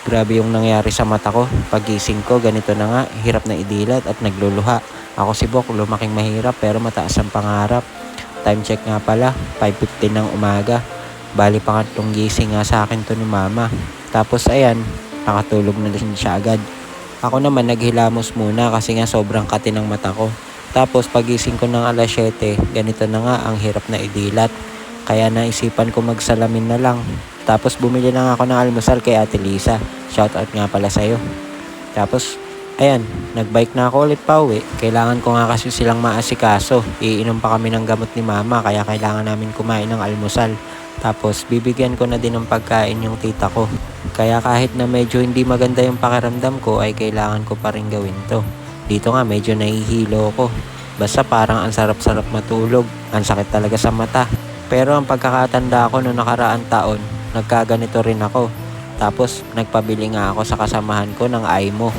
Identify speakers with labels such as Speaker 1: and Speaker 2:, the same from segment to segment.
Speaker 1: Grabe yung nangyari sa mata ko. Pagising ko, ganito na nga, hirap na idilat at nagluluha. Ako si Bok, lumaking mahirap pero mataas ang pangarap. Time check nga pala, 5:15 ng umaga. Bali pangatlong gising nga sa akin to ni mama. Tapos ayan, nakatulog na din siya agad. Ako naman naghilamos muna kasi nga sobrang kati ng mata ko. Tapos pagising ko ng alas 7, ganito na nga ang hirap na idilat. Kaya naisipan ko magsalamin na lang. Tapos bumili lang ako ng almusal kay Ate Lisa. Shoutout nga pala sa'yo. Tapos, ayan, nagbike na ako ulit pa uwi. Kailangan ko nga kasi silang maasikaso. Iinom pa kami ng gamot ni mama kaya kailangan namin kumain ng almusal. Tapos, bibigyan ko na din ng pagkain yung tita ko. Kaya kahit na medyo hindi maganda yung pakiramdam ko ay kailangan ko pa rin gawin to. Dito nga medyo nahihilo ko. Basta parang ang sarap-sarap matulog. Ang sakit talaga sa mata. Pero ang pagkakatanda ko noong nakaraang taon, nagkaganito rin ako. Tapos nagpabili nga ako sa kasamahan ko ng Aimo.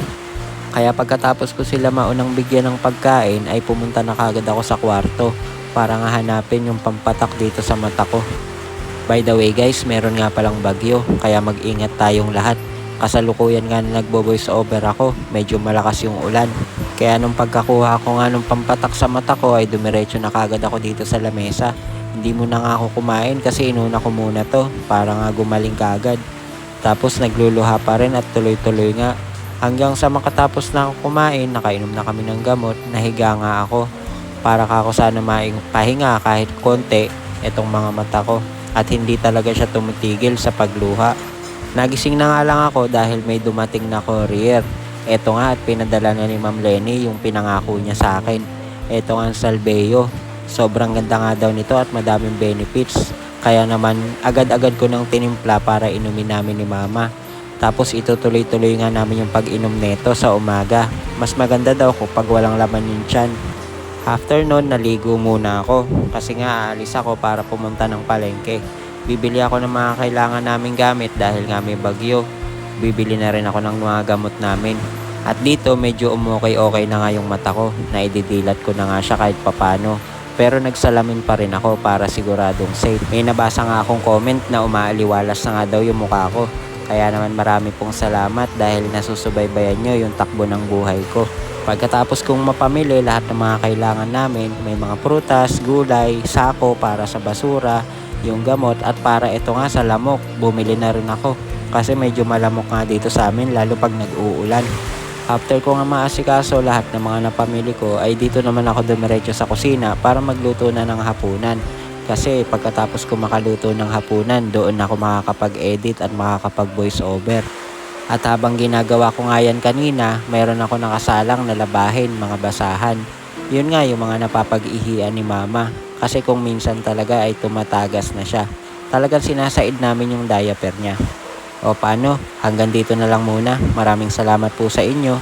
Speaker 1: Kaya pagkatapos ko sila maunang bigyan ng pagkain ay pumunta na kagad ako sa kwarto para nga hanapin yung pampatak dito sa mata ko. By the way guys, meron nga palang bagyo kaya mag-ingat tayong lahat. Kasalukuyan nga na nagbo-voice over ako, medyo malakas yung ulan. Kaya nung pagkakuha ko nga nung pampatak sa mata ko ay dumiretso na kagad ako dito sa lamesa. Hindi muna nga ako kumain kasi inuna ko muna to para nga gumaling kagad. Tapos nagluluha pa rin at tuloy-tuloy nga. Hanggang sa makatapos na ako kumain, nakainom na kami ng gamot, nahiga nga ako. Para ako sana pahinga kahit konti itong mga mata ko. At hindi talaga siya tumitigil sa pagluha. Nagising na nga lang ako dahil may dumating na courier. Eto nga at pinadala na ni Ma'am Lenny yung pinangako niya sa akin. Eto nga ang Salbeo. Sobrang ganda nga daw nito at madaming benefits. Kaya naman agad-agad ko nang tinimpla para inumin namin ni mama. Tapos itutuloy-tuloy nga namin yung pag-inom neto sa umaga. Mas maganda daw kapag walang laman yung tiyan. After nun, naligo muna ako. Kasi nga aalis ako para pumunta ng palengke. Bibili ako ng mga kailangan naming gamit dahil nga may bagyo. Bibili na rin ako ng mga gamot namin. At dito medyo umokay-okay na nga yung mata ko. Naididilat ko na nga siya kahit papano. Pero nagsalamin pa rin ako para siguradong safe. May nabasa nga akong comment na umaaliwalas na nga daw yung mukha ko. Kaya naman marami pong salamat dahil nasusubaybayan nyo yung takbo ng buhay ko. Pagkatapos kong mapamili lahat ng mga kailangan namin, may mga prutas, gulay, sako para sa basura, yung gamot at para ito nga sa lamok, bumili na rin ako. Kasi medyo malamok nga dito sa amin lalo pag nag-uulan. After ko nga maasikaso lahat ng mga napamili ko ay dito naman ako dumiretso sa kusina para magluto na ng hapunan. Kasi pagkatapos ko makaluto ng hapunan, doon ako makakapag-edit at makakapag-voice over. At habang ginagawa ko nga yan kanina, mayroon ako nakasalang na labahin, mga basahan. Yun nga yung mga napapag-ihian ni mama. Kasi kung minsan talaga ay tumatagas na siya. Talagang sinasaid namin yung diaper niya. O paano? Hanggang dito na lang muna. Maraming salamat po sa inyo.